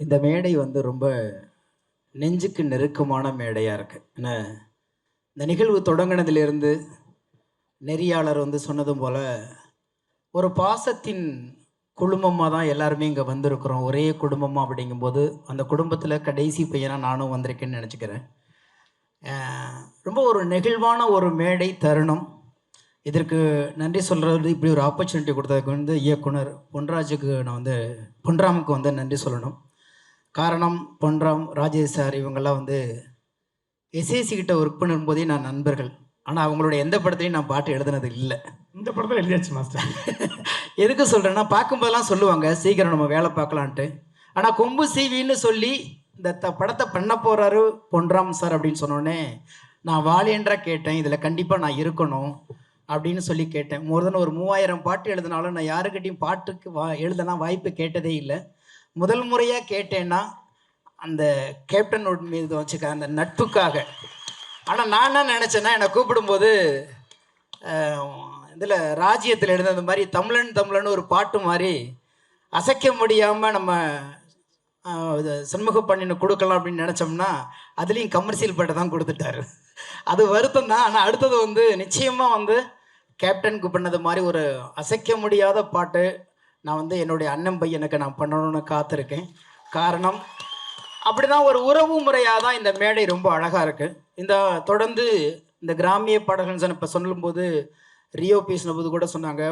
இந்த மேடை வந்து ரொம்ப நெஞ்சுக்கு நெருக்கமான மேடையாக இருக்குது. ஏன்னா இந்த நிகழ்வு தொடங்கினதிலிருந்து நெறியாளர் வந்து சொன்னதும் போல் ஒரு பாசத்தின் குடும்பமாக தான் எல்லாருமே இங்கே வந்திருக்கிறோம். ஒரே குடும்பமாக அப்படிங்கும்போது அந்த குடும்பத்தில் கடைசி பையனாக நானும் வந்திருக்கேன்னு நினச்சிக்கிறேன். ரொம்ப ஒரு நெகிழ்வான ஒரு மேடை தருணம். இதற்கு நன்றி சொல்கிறது, இப்படி ஒரு ஆப்பர்ச்சுனிட்டி கொடுத்ததுக்கு வந்து இயக்குனர் பொன்ராமுக்கு வந்து நன்றி சொல்லணும். காரணம், பொன்ராம், ராஜேஷ் சார் இவங்கெல்லாம் வந்து எஸ்ஏசி கிட்ட ஒர்க் பண்ணும்போதே நான் நண்பர்கள். ஆனால் அவங்களோட எந்த படத்தையும் நான் பாட்டு எழுதுனது இல்லை. இந்த படத்தில் எழுதியாச்சு மாஸ்டர். எதுக்கு சொல்கிறேன்னா, பார்க்கும்போதெல்லாம் சொல்லுவாங்க சீக்கிரம் நம்ம வேலை பார்க்கலான்ட்டு. ஆனால் கொம்பு சீவின்னு சொல்லி இந்த படத்தை பண்ண போகிறாரு பொன்ராம் சார் அப்படின்னு சொன்னோடனே நான் வாலியன்றா கேட்டேன், இதில் கண்டிப்பாக நான் இருக்கணும் அப்படின்னு சொல்லி கேட்டேன். ஒரு 3000 பாட்டு எழுதினாலும் நான் யாருக்கிட்டையும் பாட்டுக்கு எழுதனா வாய்ப்பு கேட்டதே இல்லை. முதல் முறையாக கேட்டேன்னா அந்த கேப்டன் மீது வச்சுக்க அந்த நட்புக்காக. ஆனால் நான் என்ன நினச்சேன்னா, என்னை கூப்பிடும்போது இதில் ராஜ்யத்தில் எழுந்த மாதிரி தமிழன் ஒரு பாட்டு மாதிரி அசைக்க முடியாமல் நம்ம சண்முக பண்ணின்னு கொடுக்கலாம் அப்படின்னு நினச்சோம்னா அதுலேயும் கமர்ஷியல் பாட்டை தான் கொடுத்துட்டாரு. அது வருத்தம் தான். ஆனால் அடுத்தது வந்து நிச்சயமாக வந்து கேப்டனுக்கு பண்ணது மாதிரி ஒரு அசைக்க முடியாத பாட்டு நான் வந்து என்னுடைய அண்ணன் பையனுக்கு நான் பண்ணணும்னு காத்திருக்கேன். காரணம், அப்படிதான் ஒரு உறவு முறையாக தான் இந்த மேடை ரொம்ப அழகாக இருக்குது. இந்த தொடர்ந்து இந்த கிராமிய பாடல்கள் இப்போ சொல்லும்போது ரியோ பேசினபோது கூட சொன்னாங்க,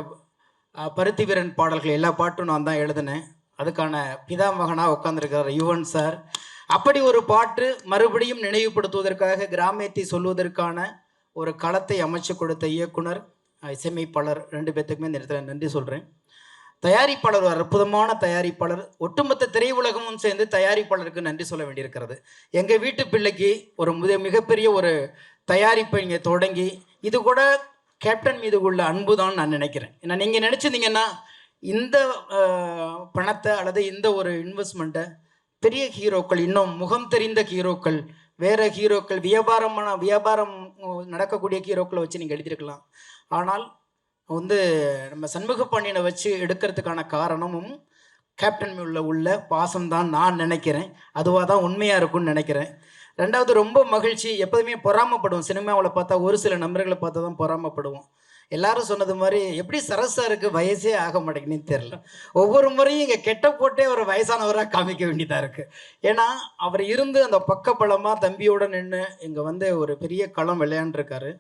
பருத்தி வீரன் பாடல்கள் எல்லா பாட்டும் நான் தான் எழுதினேன். அதுக்கான பிதாமகனாக உட்காந்துருக்கிறார் யுவன் சார். அப்படி ஒரு பாட்டு மறுபடியும் நினைவுபடுத்துவதற்காக கிராமியத்தை சொல்வதற்கான ஒரு களத்தை அமைச்சு கொடுத்த இயக்குனர், இசையமைப்பாளர் 2 பேர்த்துக்குமே இந்த இடத்துல நன்றி சொல்கிறேன். தயாரிப்பாளர் ஒரு அற்புதமான தயாரிப்பாளர். ஒட்டுமொத்த திரையுலகமும் சேர்ந்து தயாரிப்பாளருக்கு நன்றி சொல்ல வேண்டியிருக்கிறது. எங்கள் வீட்டு பிள்ளைக்கு ஒரு மிகப்பெரிய ஒரு தயாரிப்பை இங்கே தொடங்கி, இது கூட கேப்டன் மீது உள்ள அன்பு தான் நான் நினைக்கிறேன். ஏன்னா நீங்கள் நினச்சிருந்தீங்கன்னா இந்த பணத்தை அல்லது இந்த ஒரு இன்வெஸ்ட்மெண்ட்டை பெரிய ஹீரோக்கள், இன்னும் முகம் தெரிந்த ஹீரோக்கள், வேறு ஹீரோக்கள், வியாபாரம் நடக்கக்கூடிய ஹீரோக்களை வச்சு நீங்கள் எழுதியிருக்கலாம். ஆனால் வந்து நம்ம சண்முக பாண்டியனை வச்சு எடுக்கிறதுக்கான காரணமும் கேப்டன் உள்ள பாசம்தான் நான் நினைக்கிறேன். அதுவாக தான் உண்மையாக இருக்கும்னு நினைக்கிறேன். ரெண்டாவது, ரொம்ப மகிழ்ச்சி. எப்போதுமே பொறாமப்படுவோம், சினிமாவில் பார்த்தா ஒரு சில நண்பர்களை பார்த்தா தான் பொறாமப்படுவோம். எல்லாரும் சொன்னது மாதிரி எப்படி சரசாருக்கு வயசே ஆக மாட்டேங்குன்னு தெரில. ஒவ்வொரு முறையும் இங்கே கெட்ட போட்டே ஒரு வயசானவராக காமிக்க வேண்டியதாக இருக்குது. ஏன்னா அவர் இருந்து அந்த பக்கப்பலமாக தம்பியோடு நின்று இங்கே வந்து ஒரு பெரிய களம் விளையாண்டுருக்காரு.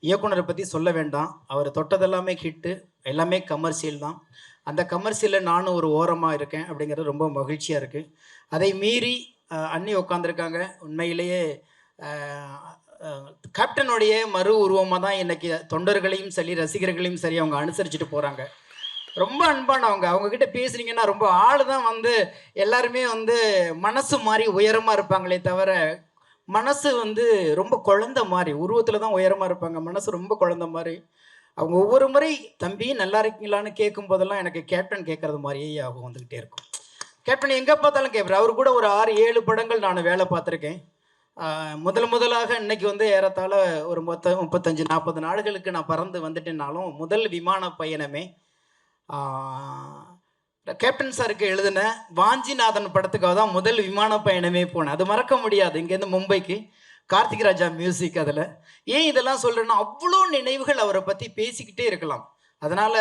இயக்குனரை பற்றி சொல்ல வேண்டாம், அவர் தொட்டதெல்லாமே ஹிட்டு, எல்லாமே கமர்ஷியல் தான். அந்த கமர்ஷியலில் நானும் ஒரு ஓரமாக இருக்கேன் அப்படிங்கிறது ரொம்ப மகிழ்ச்சியாக இருக்குது. அதை மீறி அண்ணி உட்காந்துருக்காங்க. உண்மையிலேயே கேப்டனுடைய மறு உருவமாக தான் இன்றைக்கி தொண்டர்களையும் சரி ரசிகர்களையும் சரி அவங்க அனுசரிச்சுட்டு போகிறாங்க. ரொம்ப அன்பானவங்க. அவங்கக்கிட்ட பேசுனீங்கன்னா ரொம்ப ஆள் தான் வந்து எல்லாருமே வந்து மனசு மாதிரி உயரமாக இருப்பாங்களே தவிர மனசு வந்து ரொம்ப குழந்த மாதிரி, உருவத்தில் தான் உயரமாக இருப்பாங்க, மனசு ரொம்ப குழந்த மாதிரி. அவங்க ஒவ்வொரு முறை தம்பி நல்லா இருக்கீங்களான்னு கேட்கும் போதெல்லாம் எனக்கு கேப்டன் கேட்குறது மாதிரியே ஆகும் வந்துக்கிட்டே இருக்கும். கேப்டன் எங்கே பார்த்தாலும் கேட்பார். அவர் கூட ஒரு 6-7 படங்கள் நான் வேலை பார்த்துருக்கேன். முதலாக இன்னைக்கு வந்து ஏறத்தாழ ஒரு 35-40 நாடுகளுக்கு நான் பறந்து வந்துட்டேன்னாலும் முதல் விமான பயணமே கேப்டன் சாருக்கு எழுதின வாஞ்சிநாதன் படத்துக்காக தான் முதல் விமான பயணமே போனேன். அது மறக்க முடியாது. இங்கேருந்து மும்பைக்கு கார்த்திக் ராஜா மியூசிக். அதில் ஏன் இதெல்லாம் சொல்கிறேன்னா, அவ்வளோ நினைவுகள் அவரை பற்றி பேசிக்கிட்டே இருக்கலாம். அதனால்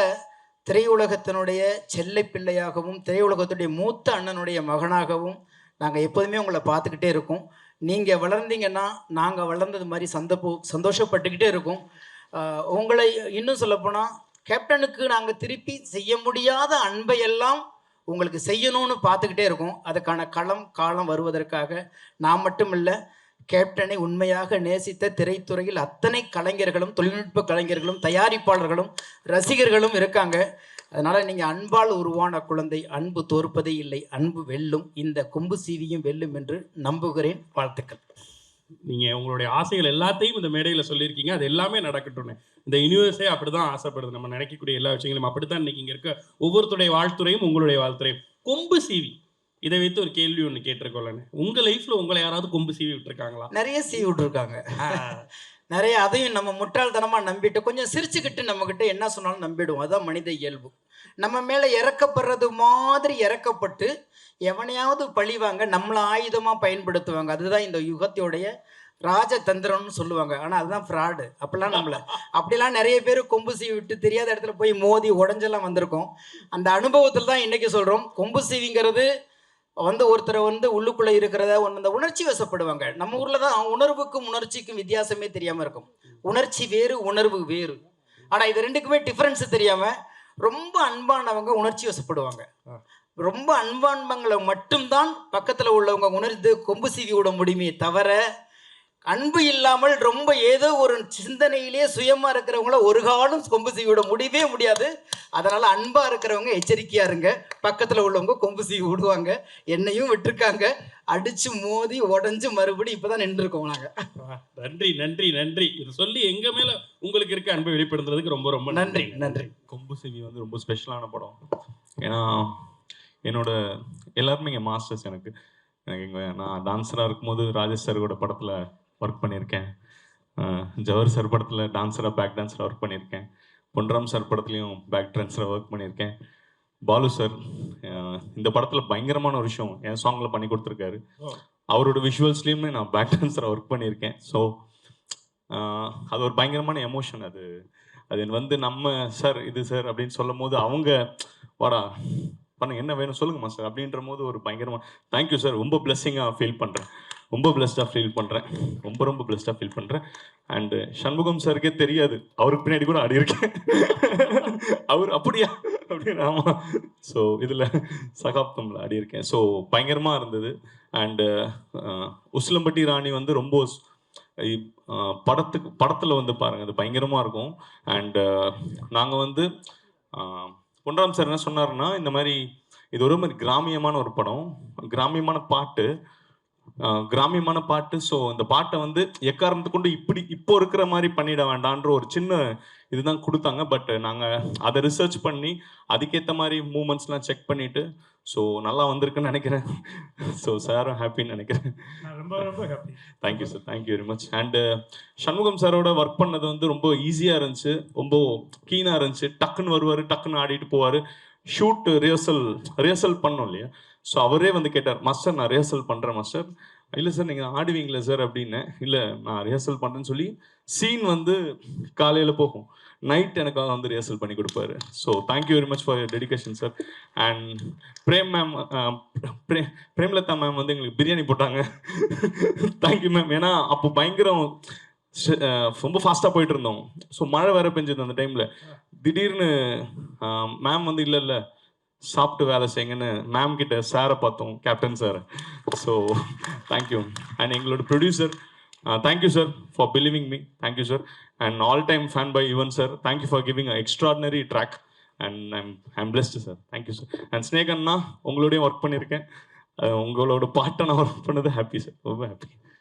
திரையுலகத்தினுடைய செல்லை பிள்ளையாகவும் திரையுலகத்துடைய மூத்த அண்ணனுடைய மகனாகவும் நாங்கள் எப்போதுமே உங்களை பார்த்துக்கிட்டே இருக்கோம். நீங்கள் வளர்ந்தீங்கன்னா நாங்கள் வளர்ந்தது மாதிரி சந்தோஷப்பட்டுக்கிட்டே இருக்கோம். உங்களை இன்னும் சொல்லப்போனால் கேப்டனுக்கு நாங்கள் திருப்பி செய்ய முடியாத அன்பையெல்லாம் உங்களுக்கு செய்யணும்னு பார்த்துக்கிட்டே இருக்கோம். அதுக்கான காலம் வருவதற்காக நான் மட்டும் இல்லை, கேப்டனை உண்மையாக நேசித்த திரைத்துறையில் அத்தனை கலைஞர்களும், தொழில்நுட்ப கலைஞர்களும், தயாரிப்பாளர்களும், ரசிகர்களும் இருக்காங்க. அதனால் நீங்கள் அன்பால் உருவான குழந்தை, அன்பு தோற்பதே இல்லை, அன்பு வெல்லும், இந்த கொம்பு சீவியும் வெல்லும் என்று நம்புகிறேன். வாழ்த்துக்கள். நீங்கள் உங்களுடைய ஆசைகள் எல்லாத்தையும் இந்த மேடையில் சொல்லியிருக்கீங்க. அது எல்லாமே நடக்கட்டும்னு இந்த யூனிவர்ஸே அப்படி தான் ஆசைப்படுது. நம்ம நினைக்கக்கூடிய எல்லா விஷயங்களும் அப்படி தான் இன்றைக்கி இங்கே இருக்க ஒவ்வொருத்தருடைய வாழ்த்துறையும் உங்களுடைய வாழ்த்துறையும். கொம்பு சீவி இதை வைத்து ஒரு கேள்வி ஒன்று கேட்டிருக்கோம்லன்னு, உங்கள் லைஃப்பில் உங்களை யாராவது கொம்பு சீவி விட்டுருக்காங்களா? நிறைய சீவி விட்டுருக்காங்க. நிறைய. அதையும் நம்ம முட்டாள்தனமாக நம்பிட்டு கொஞ்சம் சிரிச்சுக்கிட்டு நம்மக்கிட்ட என்ன சொன்னாலும் நம்பிடுவோம். அதுதான் மனித இயல்பு. நம்ம மேலே இறக்கப்படுறது மாதிரி இறக்கப்பட்டு எவனையாவது பழிவாங்க நம்மளை ஆயுதமாக பயன்படுத்துவாங்க. அதுதான் இந்த யுகத்தோடைய ராஜதந்திரம்னு சொல்லுவாங்க. ஆனால் அதுதான் ஃப்ராடு. அப்படிலாம் நிறைய பேர் கொம்பு சீவி விட்டு தெரியாத இடத்துல போய் மோதி உடஞ்செல்லாம் வந்திருக்கோம். அந்த அனுபவத்தில் தான் இன்றைக்கி சொல்கிறோம், கொம்பு சீவிங்கிறது ஒருத்தரை உள்ளுக்குள்ளே இருக்கிறத அந்த உணர்ச்சி வசப்படுவாங்க. நம்ம ஊரில் தான் உணர்வுக்கும் உணர்ச்சிக்கும் வித்தியாசமே தெரியாமல் இருக்கும். உணர்ச்சி வேறு, உணர்வு வேறு. ஆனால் இது ரெண்டுக்குமே டிஃப்ரென்ஸ் தெரியாமல் ரொம்ப அன்பானவங்க உணர்ச்சி வசப்படுவாங்க. ரொம்ப அன்பானவங்களை மட்டும்தான் பக்கத்தில் உள்ளவங்க உணர்ந்து கொம்பு சீவி விட முடியுமே தவிர, அன்பு இல்லாமல் ரொம்ப ஏதோ ஒரு சிந்தனையிலே சுயமா இருக்கிறவங்கள ஒரு காலம் கொம்பு சீவி விட முடியவே முடியாது. அதனால அன்பா இருக்கிறவங்க எச்சரிக்கையா இருங்க. பக்கத்துல உள்ளவங்க கொம்பு சீவி விடுவாங்க. என்னையும் விட்டுருக்காங்க, அடிச்சு மோதி உடஞ்சு மறுபடியும் இப்பதான் நின்று இருக்கோம் நாங்க. நன்றி நன்றி நன்றி. இது சொல்லி எங்க மேல உங்களுக்கு இருக்க அன்பை வெளிப்படுத்துறதுக்கு ரொம்ப ரொம்ப நன்றி நன்றி. கொம்பு சிவி வந்து ரொம்ப ஸ்பெஷலான படம். ஏன்னா என்னோட எல்லாருமே இங்கே மாஸ்டர்ஸ். எனக்கு நான் டான்ஸராக இருக்கும்போது ராஜேஷ் சார் கூட படத்தில் ஒர்க் பண்ணியிருக்கேன். ஜவஹர் சார் படத்தில் டான்ஸராக பேக் டான்ஸராக ஒர்க் பண்ணியிருக்கேன். பொன்ராம் சார் படத்துலையும் பேக் டான்ஸராக ஒர்க் பண்ணியிருக்கேன். பாலு சார் இந்த படத்தில் பயங்கரமான ஒரு விஷயம் என் சாங்கில் பண்ணி கொடுத்துருக்காரு. அவரோட விஷுவல்ஸ்லேயுமே நான் பேக் டான்ஸராக ஒர்க் பண்ணியிருக்கேன். ஸோ அது ஒரு பயங்கரமான எமோஷன். அது வந்து நம்ம சார் இது சார் அப்படின்னு சொல்லும் போது அவங்க வாடா பண்ண என்ன வேணும் சொல்லுங்கம்மா சார் அப்படின்ற போது ஒரு பயங்கரமாக தேங்க்யூ சார், ரொம்ப பிளெஸ்ஸிங்காக ஃபீல் பண்ணுறேன். ரொம்ப பிளெஸ்டாக ஃபீல் பண்ணுறேன். ரொம்ப பிளெஸ்டாக ஃபீல் பண்ணுறேன். அண்டு சண்முகம் சாருக்கே தெரியாது, அவருக்கு பின்னாடி கூட ஆடி இருக்கேன். அவர் அப்படியா அப்படின்னு. ஆமாம். ஸோ இதில் சகாப்தமில் ஆடி இருக்கேன். ஸோ பயங்கரமாக இருந்தது. அண்டு உசிலம்பட்டி ராணி வந்து ரொம்ப படத்தில் வந்து பாருங்கள், அது பயங்கரமாக இருக்கும். அண்டு நாங்கள் வந்து பொன்ராம் சார் என்ன சொன்னார்னா, இந்த மாதிரி இது ஒரு மாதிரி கிராமியமான ஒரு படம், கிராமியமான பாட்டு. ஸோ இந்த பாட்டை வந்து எக்காரணத்தை கொண்டு இப்போ இருக்கிற மாதிரி பண்ணிட வேண்டான்ற ஒரு சின்ன இதுதான் கொடுத்தாங்க. பட் நாங்கள் அதை ரிசர்ச் பண்ணி அதுக்கேற்ற மாதிரி மூமெண்ட்ஸ்லாம் செக் பண்ணிட்டு ஸோ நல்லா வந்திருக்குன்னு நினைக்கிறேன். ஸோ சாரும் ஹாப்பின்னு நினைக்கிறேன். ரொம்ப ரொம்ப happy. Thank you sir, thank you very much. And Shanmugam சாரோட ஒர்க் பண்ணது வந்து ரொம்ப ஈஸியாக இருந்துச்சு, ரொம்ப கீனாக இருந்துச்சு. டக்குன்னு வருவார், டக்குன்னு ஆடிட்டு போவார். ஷூட் ரிஹர்சல் பண்ணோம் இல்லையா, ஸோ அவரே வந்து கேட்டார், மாஸ்டர் நான் ரிஹர்சல் பண்ணுறேன் மாஸ்டர். இல்லை சார் நீங்கள் ஆடுவீங்களா சார் அப்படின்னு. இல்லை நான் ரிஹர்சல் பண்ணுறேன்னு சொல்லி சீன் வந்து காலையில் போகும், நைட் எனக்காக வந்து ரிஹர்சல் பண்ணி கொடுப்பாரு. So thank you very much for your dedication sir. And Premalatha ma'am வந்து எங்களுக்கு பிரியாணி போட்டாங்க. Thank you ma'am. ஏன்னா அப்போ பயங்கரம் ரொம்ப ஃபாஸ்ட்டாக போயிட்டு இருந்தோம். ஸோ மழை வேற பெஞ்சது அந்த டைமில். திடீர்னு மேம் வந்து இல்லை சாப்பிட்டு வேலை செய்யுங்கன்னு மேம் கிட்ட சாரை பார்த்தோம், captain sir. So thank you. And எங்களோட producer thank you sir for believing me. Thank you sir. And all time fan by Yuvan sir. Thank you for giving a extraordinary track. And I'm blessed sir. Thank you sir. And ஸ்னேக் அண்ணா உங்களோடய work பண்ணியிருக்கேன். உங்களோட பாட்டை நான் work பண்ணது happy sir, ரொம்ப happy.